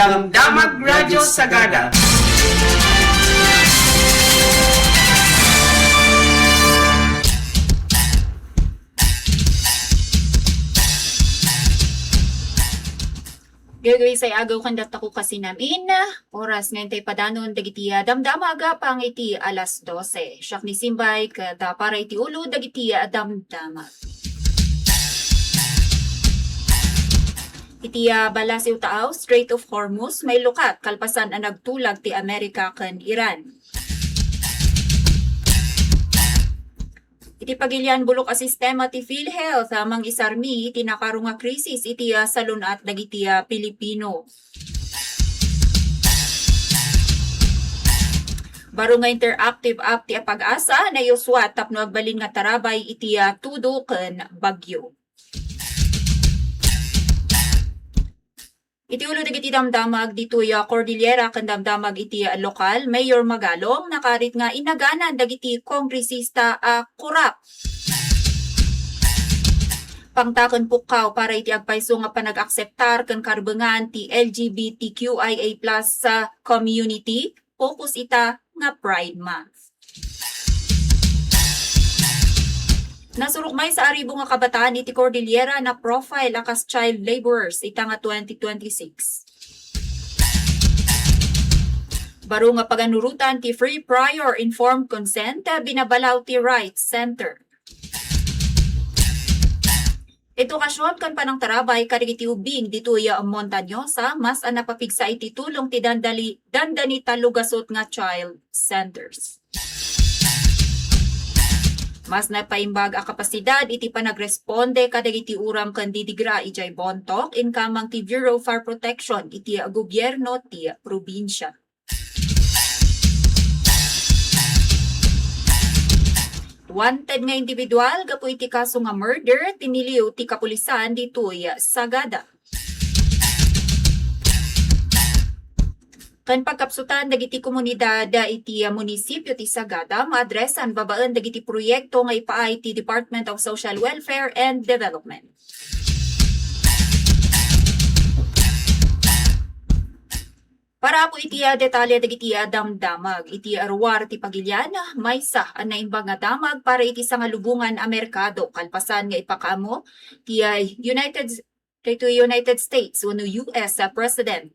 Damdamag Radyo Sagada. Gagawin say agaw kandat ako kasi namin. Oras ngayon tayo padanon dagitiya damdamaga pang iti alas 12. Siyak ni Simbay kada para iti ulo dagitiya damdamag. Itiya balasiw taaw, Strait of Hormuz, may lukat kalpasan ang nagtulag ti Amerika ken Iran. Iti pagilyan bulok a sistema ti PhilHealth amang isarmi iti nakarunga krisis iti salunat dagiti Pilipino. Baro nga interactive app ti pag-asa na yuswat tapno agbalin nga tarabay iti tudo ken bagyo. Iti ulo dagiti damdamag dito Cordillera ken damdamag iti lokal, Mayor Magalong nakarit nga inaganan dagiti kongresista kurap. Pangtakon pukaw para iti agpayso nga panag-akseptar ken karbengan ti LGBTQIA+ community, focus ita nga Pride Month. Nasurukmay sa aribo nga kabataan iti Cordillera na profile akas child laborers ita nga 2026. Baro nga paganurutan ti free prior informed consent binabalaw ti Rights Center. Edukasyon kan panang tarabay karigiti ubing dito Montañosa mas napapigsa iti tulong ti dandani talugasot nga child centers. Mas napaimbag a kapasidad iti panagresponde kadagiti uram ken didigra ijay bontok inkamang ti Bureau of Fire Protection iti gobyerno ti probinsya. Wanted nga individual gapu iti kaso nga murder tiniliw ti kapulisan ditoy Sagada. Kan pagkapsutan dagiti komunidad iti munisipyo ti Sagada maadresan babaan dagiti proyekto nga ipaay ti Department of Social Welfare and Development. Para po iti detalye dagiti damdamag iti arwar ti pagilyan maysa ang naimbag nga damag para iti sangalubungan a merkado kalpasan nga ipakaamo ti United States wenno US President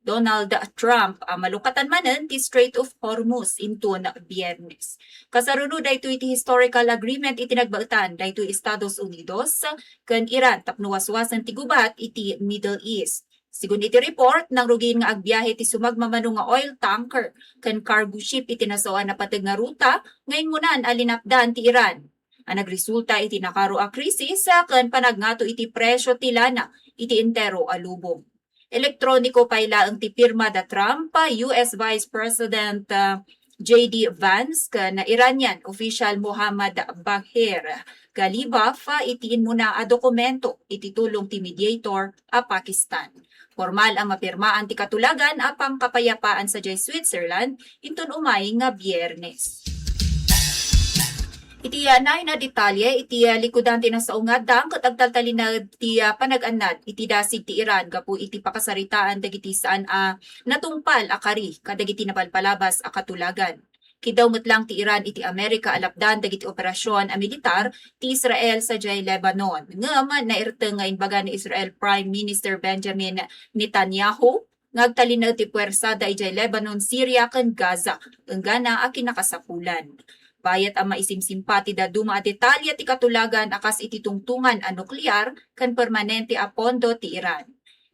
Donald Trump malukatan manen ti Strait of Hormuz inton Biyernes. Kasarunod dayto iti historical agreement iti nagbaetan dayto Estados Unidos ken Iran tapno waswasan ti gubat iti Middle East. Sigun iti report nang rugin nga agbiyahe ti sumagmamano nga oil tanker ken cargo ship iti nasoan na pateg nga ruta ngayon ngunan alinapdan ti Iran. Ang nagresulta iti nakaro a krisis ken panagnato iti presyo ti lana iti entero a lubong. Elektroniko payla ang tipirma da Trump, US Vice President J.D. Vance, na Iranian official Mohammad Bagher Galibaf, itiin muna a dokumento ititulong ti mediator a Pakistan. Formal ang mapirmaan ti katulagan apang kapayapaan sa Switzerland, inton umay nga Biyernes. Iti nay na detalye iti likudan ti nasaungad dang ket agtaltalin na ti panag-annad iti dasig ti Iran gapu iti pakasaritaan dagiti saan natungpal akari kadagiti napalpalabas a katulagan. Kidaw lang ti Iran iti Amerika alapdan dagiti operasyon a militar ti Israel sa Lebanon. Ngem nairteng nga imbaga ni Israel Prime Minister Benjamin Netanyahu ngagtalin na ti puwersa da ijay Lebanon, Syria ken Gaza enggana a kinakasapulan. Bayat ang maisimsimpati da duma a detalye ti katulagan akas iti tungtungan a nuklear ken permanente a pondo ti Iran.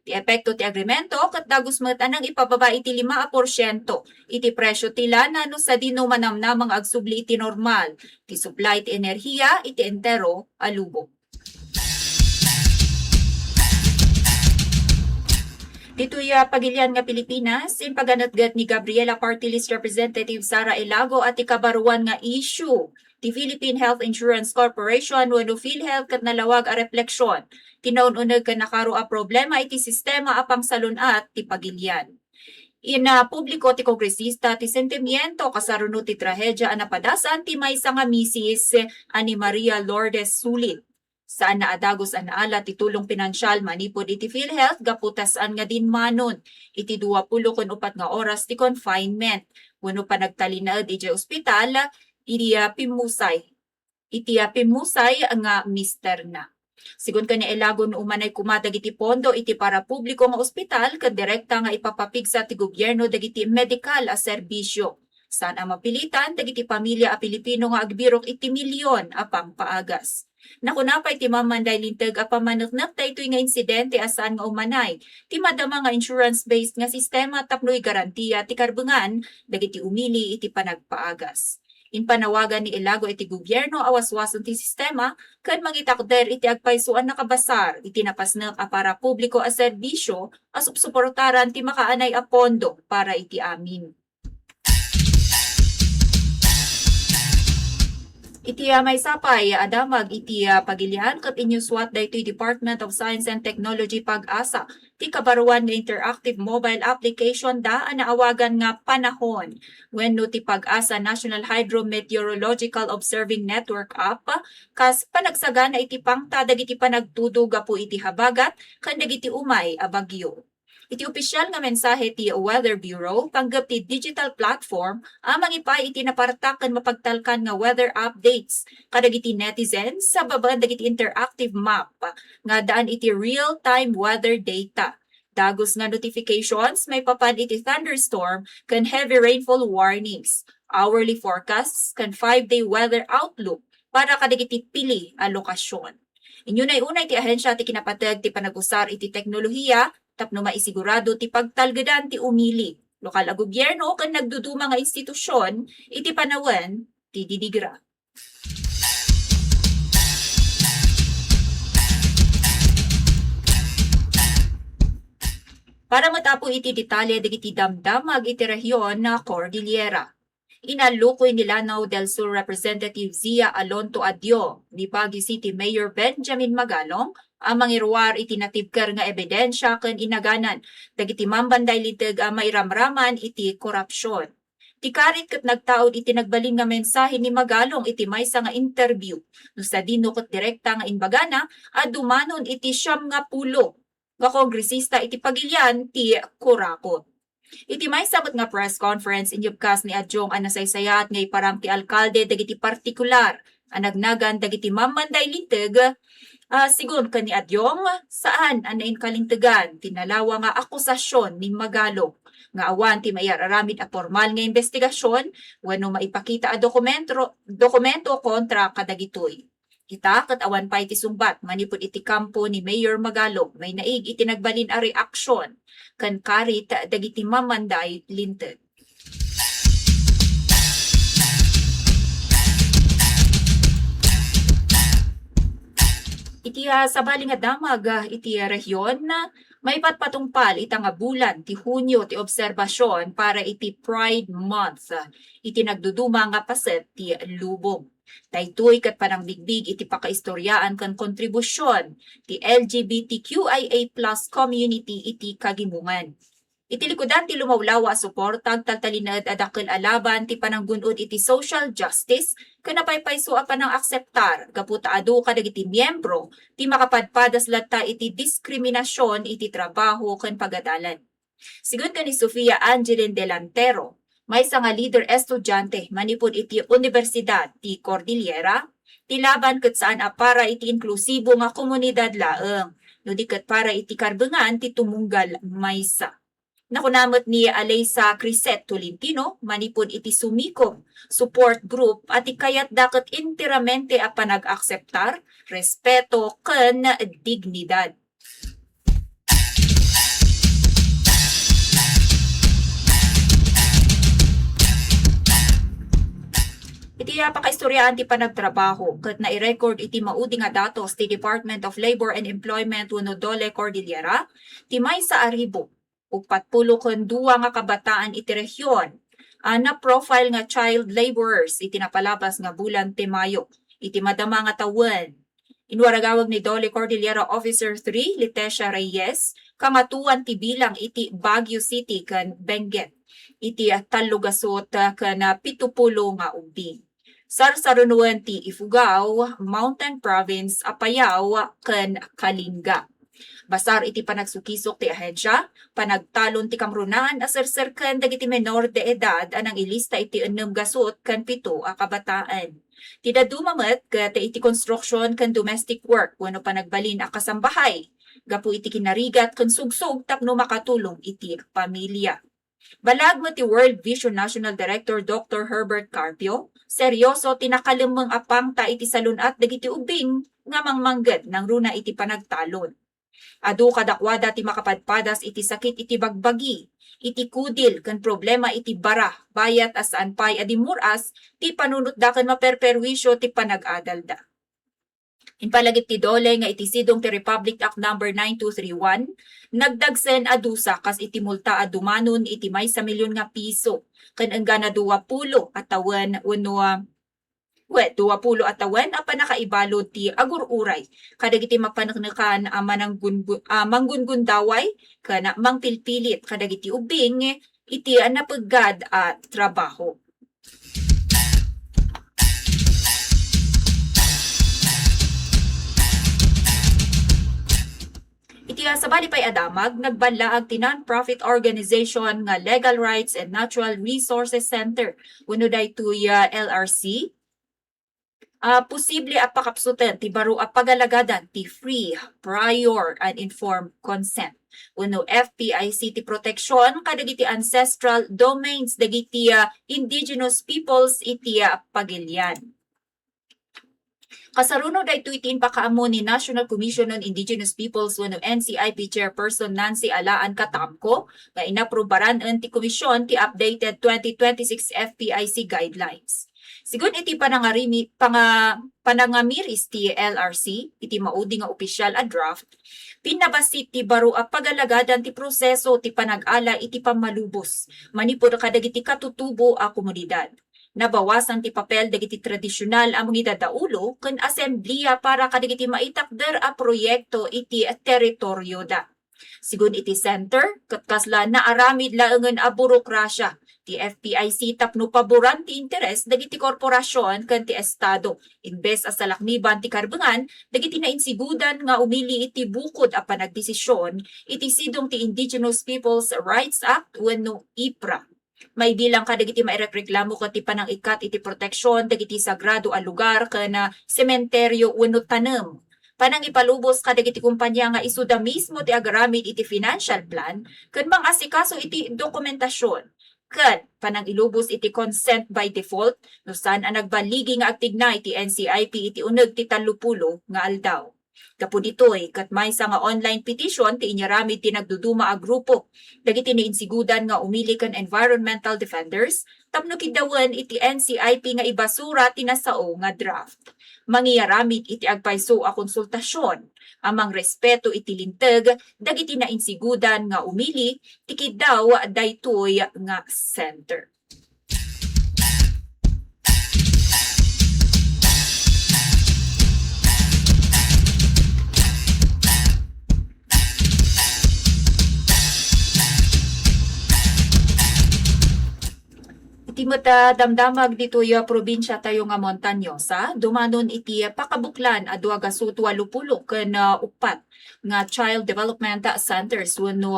Ti epekto ti agreemento ket dagus met anang ipababa iti 5% iti presyo ti lana no sa dino manamnamang agsubli iti normal ti supply ti enerhiya iti entero a lubong. Dito pagilian nga Pilipinas, in paganatgat ni Gabriela Party List Representative Sara Elago at ikabaruan nga issue. Ti Philippine Health Insurance Corporation wenno PhilHealth ket nalawag a refleksyon. Tinaun-uneg ken nakaro a problema iti sistema apang salunat ti pagilian. Publiko ti kongresista ti sentimiento kasarunod ti trahedya a napadasan ti maysa nga misis ani Maria Lourdes Sulit. Saan naadagos ang naala ti tulong pinansyal manipod iti PhilHealth gaputasan nga din manon iti 24 nga oras ti confinement. Wenno pa nagtalinaed iti ospital iti pimusay. Iti pimusay nga mister na. Sigun kani Elago no umanay kumadag iti pondo iti para publiko nga ospital ken direkta nga ipapapigsa ti gobyerno dagiti medical a serbisyo. Saan ang mapilitan dagiti pamilya a Pilipino nga agbirok iti milyon a pangpaagas. Nakunapay ti mamanday linteg a pamaneknek daytoy nga insidente asaan nga umanay ti madama nga insurance-based nga sistema tapnoy garantiya ti karbungan dagiti umili iti panagpaagas. Inpanawagan ni Elago iti gobyerno awaswason ti sistema ken mangitakder iti agpaysuan nakabasar iti napasnek a para publiko a serbisyo as suportaran ti makaanay a pondo para iti amin. Iti may sapay adamag iti pagilihan ket inyuswat daytoy Department of Science and Technology Pag-asa ti kabaruan nga interactive mobile application da naawagan nga panahon wenno ti Pag-asa National Hydrometeorological Observing Network app kas panagsagana iti pangta dagiti panagtudog po iti habagat ken dagiti umay a bagyo. Iti opisyal nga mensahe ti Weather Bureau panggap ti digital platform amang ipay iti napartak ken mapagtalkan nga weather updates kadagiti netizens sa babaan dagiti interactive map nga daan iti real-time weather data. Dagos nga notifications may papan iti thunderstorm ken heavy rainfall warnings, hourly forecasts ken 5-day weather outlook para kadagiti pili a lokasyon. Inyo na unay ti ahensya ti kinapateg ti panag-usar iti teknolohiya tapno maisigurado ti pagtalgedan ti umili. Lokal a gobyerno ken nagduduma nga institusyon iti panawen ti didigra. Para matapo iti detalye dagiti damdamag iti rehiyon na Cordillera. Inalukoy ni Lanao del Sur Representative Zia Alonto Adio ni Baguio City Mayor Benjamin Magalong ang mangiruar iti natibker nga ebidensya ken inaganan dagiti mambanday liteg a mairamraman iti korupsyon. Tikarit ket nagtaod iti nagbalin nga mensahe ni Magalong iti maysa nga interview no sa dino ket direkta nga inbagana a dumanon iti 70 nga kongresista iti pagilyan ti Kurakot. Iti maysa nga press conference inyubkas ni Adjong anasaysayat nga iparang ti alkalde dagiti partikular a nagnagan dagiti mambanday liteg sigun kani Adyong saan anain kalintegan tinalawa nga akusasyon ni Magalong nga awan ti mayararamid a formal nga investigasyon wenno maipakita a dokumento kontra kadagitoy. Kita ket awan pay ti sumbat manipud iti kampo ni Mayor Magalong may naig iti nagbalin a reaksyon ken karit dagiti mamanday linteg. Iti sabaling nga damag iti rehiyon may patpatungpal ita nga bulan ti Hunyo ti obserbasyon para iti Pride Month. Iti nagduduma nga paset ti lubong. Daytoy ket panangbigbig iti pakaistoryaan ken kontribusyon ti LGBTQIA+ community iti kagimungan. Iti likudan ti lumawlaw a suportag taltalined a dakkel a laban ti pananggun-od iti social justice ken napaypayso a panang akseptar gaputa adu kadagiti miyembro ti makapadpadas latta iti diskriminasyon iti trabaho ken pagadalan. Sigun kani Sofia Angeline Delantero, maysa nga leader estudyante manipud iti Universidad ti Cordillera, ti laban ket saan a para iti inklusibo nga komunidad laeng, no di ket para iti karbungan ti tumunggal maysa. Nakunamot ni Alaysa Crisset Tolentino manipud iti Sumikom support group at ikayat daket intiramente a panag-akseptar, respeto ken dignidad. Iti pakaistoryaan ti panagtrabaho ket nai-record iti maudi nga datos ti Department of Labor and Employment wenno DOLE Cordillera ti maysa a ribo ug 42 nga kabataan iti rehiyon na profile nga child laborers iti napalabas nga bulan ti Mayo iti madama nga tawen. Inwaragawag ni DOLE Cordillera Officer 3 Leticia Reyes kangatuan ti bilang iti Baguio City ken Benguet iti 3 ken 70 nga ubing. Sarsarunuan ti Ifugao, Mountain Province, Apayao, ken Kalinga. Basar iti panagsukisok ti ahensya, panagtalon ti kamrunan aserser ken dagiti menor de edad anang ilista iti 6 gasut ken 7 a kabataan. Tida dumamet ket iti construction ken domestic work wenno panagbalin a kasambahay. Gapu iti kinarigat ken sugsog tapno makatulong iti pamilya. Balag mo ti World Vision National Director Dr. Herbert Carpio, seryoso tinakalimang apang ta iti salunat dagiti ubing nga mangmangged nang runa iti panagtalon. Adu kadakwada ti makapadpadas iti sakit iti bagbagi, iti kudil ken problema iti bara, bayat asaan pay adimuras ti panunot da ken maperperwisyo ti panag-adalda. Inpalagit ti dole nga iti sidong ti Republic Act No. 9231, nagdagsen adusa kas iti multa adumanon iti may sa milyon nga piso, ken enggana 20 atawan wenno 20 atawan a panakaibalod ti agururay kadagiti mapaneknekan a manggungundaway kana mangpilpilit kadagiti ubing iti napeggad a trabaho. Iti sabali pay adamag nagbanlaag ti non-profit organization nga Legal Rights and Natural Resources Center wenno daytoy LRC. Posible apakapsutan ti baro a pagalagadan ti free, prior, and informed consent. Wenno FPIC ti proteksyon kadagiti ancestral domains dagiti indigenous peoples iti pagilian. Kasaruno daytoy iti pakaammo ni National Commission on Indigenous Peoples wenno NCIP Chairperson Nancy Alaan Katamko nga inaprubaran ti komisyon ti updated 2026 FPIC guidelines. Sigun iti panangamiris ti LRC, iti maudi nga opisyal a draft, pinabasit ti baro a pagalagadan ti proseso ti panag-ala iti pamalubos, manipod kadagiti katutubo a komunidad. Nabawasan ti papel dagiti tradisyonal among idadaulo ken asembleya para kadagiti maitakder a proyekto iti teritoryo da. Sigun iti center, katkasla naaramid laengen a burokrasya, ti FPIC tapno paboran ti interes dagiti korporasyon ken ti estado. Imbes a salakniban ti karbengan, dagiti nainsigudan nga umili iti bukod a panagdesisyon, iti sidong ti Indigenous Peoples Rights Act wenno IPRA. May bilang kadagiti maireklamo ket ti panangikat iti proteksyon dagiti sagrado a lugar ken sementeryo wenno tanem. Panangipalubos kadagiti kumpanya nga isuda mismo ti agaramid iti financial plan ken mangasikaso iti dokumentasyon. Ken panangilubos iti consent by default no saan ang nagbaligi nga agtigna iti NCIP iti uneg ti 30 nga aldaw. Gapu ditoy ket maysa nga online petition ti inyaramid ti nagduduma a grupo dagiti niinsigudan nga umili ken environmental defenders tapno kidawen iti NCIP nga ibasura ti nasao nga draft. Mangiyaramid iti agpayso a konsultasyon amang respeto iti linteg dagiti nainsigudan nga umili ti kidaw daytoy nga center. Iti damdamag dito probinsya tayo nga Montañosa, dumanon iti pakabuklan a 280 ken 4 nga Child Development Centers wenno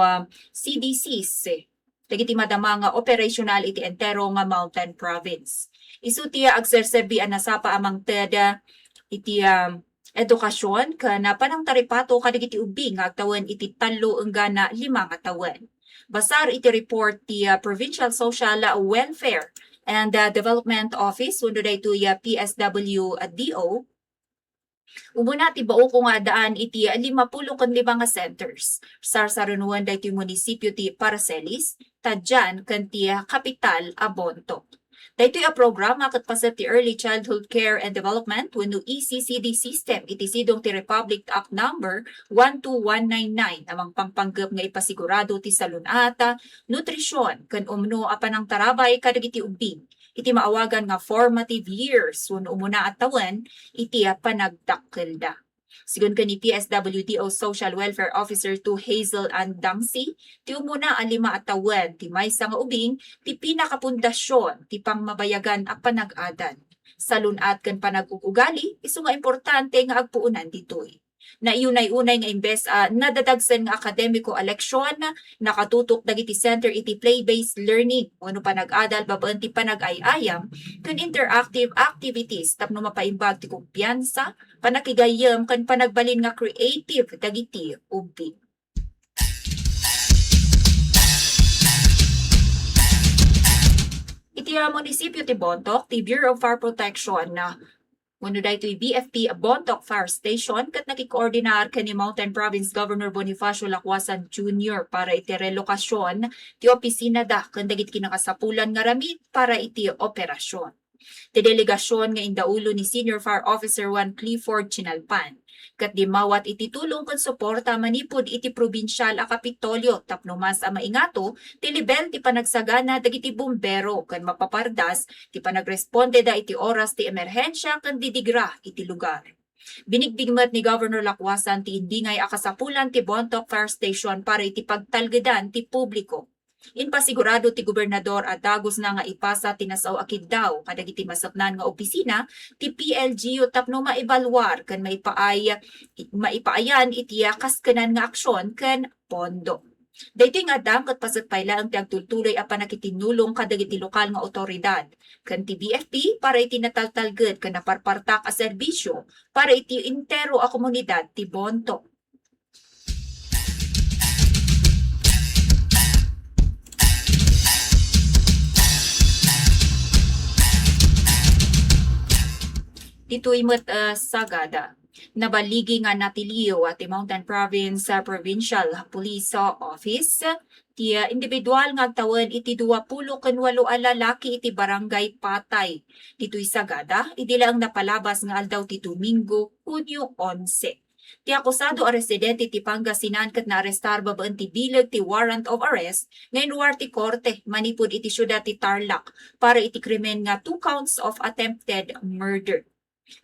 CDCs. Dagiti madama nga operational iti entero nga Mountain Province. Isu ti agserserbi an nasapa amang TED iti edukasyon ken panang taripato kadagiti ubing nga agtawan iti 3 enggana 5 nga tawen. Basar iti report ti Provincial Social Welfare and Development Office wenno daytoy PSWDO. Umuna ti bao ko nga daan iti 55 nga centers. Sarsarunuan daytoy munisipyo ti Paracelis, Tadjan ken ti kapital a Bonto. Daytoy a programa ket paset ti Early Childhood Care and Development wenno ECCD system iti sidong ti Republic Act No. 12199 amang pangpanggep nga ipasigurado ti salunata, nutrisyon ken umno a panangtarabay kadagiti ubing. Iti maawagan nga formative years wenno umuna at tawen iti panagdakkelda. Sigun kani PSWDO Social Welfare Officer to Hazel Andangsi, ti umuna a 5 at tawen ti maysa nga ubing ti pinakapundasyon ti pangmabayagan a panag-adan. Salunat kan panag-ugali, isu nga importante nga agpuunan ditoy. Na iunay-unay nga imbes nadadagsan nga akademiko eleksyon, nakatutok dagiti center iti play-based learning, wano panag-adal babaen ti panag-ayayam, kan interactive activities tapno mapaimbag ti kumpiyansa, panakigayam kan panagbalin nga creative dagiti ubing. Iti munisipyo ti Bontoc, ti Bureau of Fire Protection na wano daytoy BFP Bontoc Fire Station kat nakikoordinar kani Mountain Province Governor Bonifacio Lacwasan Jr. para iti relokasyon ti opisina da kan dagiti kinakasapulan nga ramid para iti operasyon. Ti delegasyon nga indaulo ni Senior Fire Officer 1 Clifford Chinalpan. Kat di mawat iti tulong kan suporta manipod iti probinsyal a Kapitolyo tapno mas a maingato ti level ti panagsagana dagiti bumbero kan mapapardas ti panagresponde da iti oras ti emerhensya kan didigra iti lugar. Binigbigmat ni Governor Lacwasan ti indingay akasapulan ti Bontoc Fire Station para iti pagtalgedan ti publiko. Inpasigurado ti gobernador at dagos na nga ipasa tinasaw akid daw kadagiti masapnan nga opisina ti PLGU tapno maibalwar kan maipaayan iti kaskanan nga aksyon kan pondo. Daytoy nga dam ket pasagpayla ang tiagtultuloy a panakitinulong kadagiti lokal nga otoridad kan ti BFP para iti nataltalged kan naparpartak a serbisyo para iti intero a komunidad ti Bontoc. Dito'y sagada. Nabaligi nga natiliw at Mountain Province Provincial Police Office ti individual nga agtawan iti 28 lalaki iti barangay Patay. Dito'y sagada, idila ang napalabas nga aldaw ti Domingo, Hunyo 11. Ti akusado a residente ti Pangasinan ket naarestar babaen ti bilag ti warrant of arrest ngayon war ti korte manipod iti syudad ti Tarlac para iti krimen nga 2 counts of attempted murder.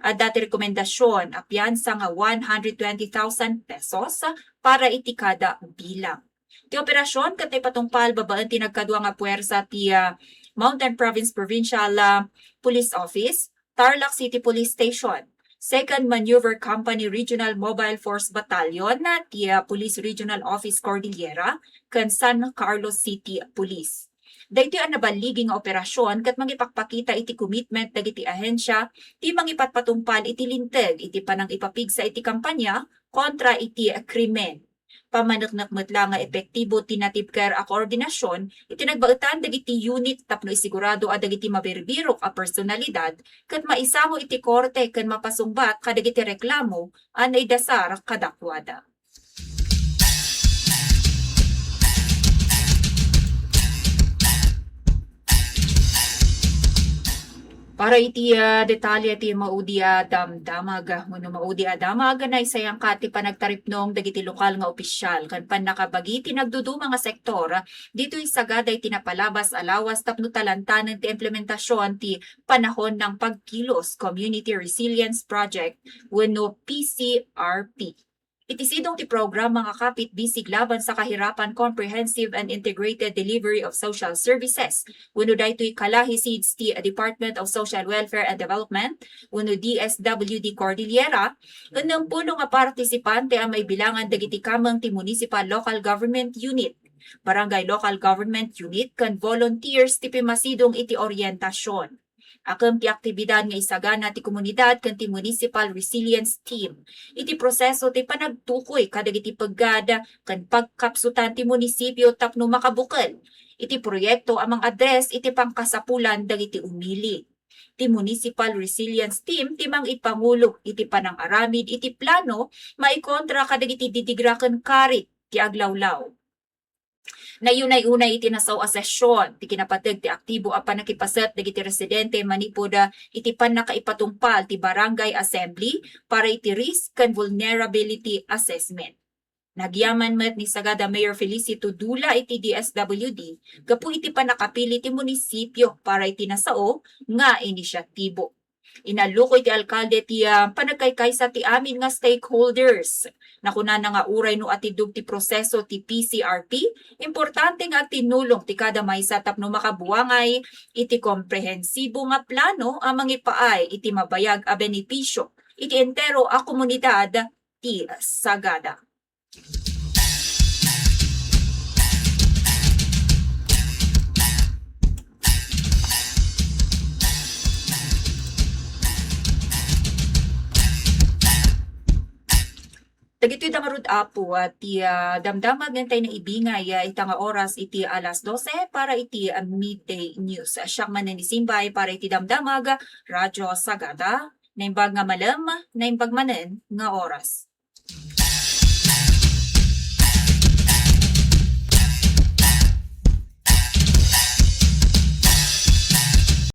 At dati rekomendasyon a piyansa nga 120,000 pesos para iti kada bilang. Ti operasyon katay patungpal babaen ti nagkadua nga puwersa ti Mountain Province Provincial Police Office, Tarlac City Police Station, 2nd Maneuver Company Regional Mobile Force Battalion na ti Police Regional Office Cordillera, kan San Carlos City Police. Daytoy ang nabaligi nga operasyon kat mangipakpakita iti commitment dagiti ahensya ti mangipatpatungpal iti linteg iti panang ipapigsa iti kampanya kontra iti krimen. Pamanaknakmet lang nga epektibo tinatipker a koordinasyon iti nagbaetan dagiti unit tapno isigurado a dagiti mabirbirok a personalidad kat maisaho iti korte ken mapasungbat kadagiti reklamo anay dasar kadakwada. Para iti detalye ti maudi damdamag, maudi damag na isayang kati panagtaripnong dagiti lokal nga opisyal kan panakabagi ti nagduduma nga sektor dito isagada iti napalabas alawas tapno talantanen ti implementasyon ti panahon ng pagkilos Community Resilience Project wenno PCRP. Itisidong ti program mga kapit bisig laban sa kahirapan comprehensive and integrated delivery of social services. Wenno daytoy kalahi seeds ti Department of Social Welfare and Development, wenno DSWD Cordillera, unang puno nga partisipante ang may bilangan dagiti kamang ti Municipal Local Government Unit, Barangay Local Government Unit, kan volunteers ti pimasidong iti orientasyon. Akam ti aktibidad nga isagana ti komunidad kan ti Municipal Resilience Team. Iti proseso ti panagtukoy kadagiti paggada kan pagkapsutan ti munisipyo tapno makabukal. Iti proyekto amang address iti pangkasapulan dagiti umili. Ti Municipal Resilience Team ti mang ipangulo iti panang-aramid iti plano maikontra kadagiti didigraken karit ti aglawlaw. Na yunay-unay iti nasaw a sesyon, ti kinapateg ti aktibo a panakipaset dagiti residente manipod iti panakaipatungpal ti barangay assembly para iti risk and vulnerability assessment. Nagyaman met ni Sagada Mayor Felicito Dula iti DSWD, gapu iti panakapili ti munisipyo para iti nasao nga inisyatibo. Inalukoy ti alkalde ti panagkaykay sa ti amin nga stakeholders. Nakuna na nga uray no atidug ti proseso ti PCRP, importante nga tinulong ti kada maysa tapno makabuangay iti komprehensibo nga plano ang mangipaay iti mabayag a benepisyo iti entero a komunidad ti Sagada. Dagitoy da marud apo at ti damdamag ngantay na ibingay ita nga oras iti alas 12 para iti midday news. Siya man ni Simbay para iti damdamag Radyo Sagada. Naimbag nga malam, naimbag manen nga oras.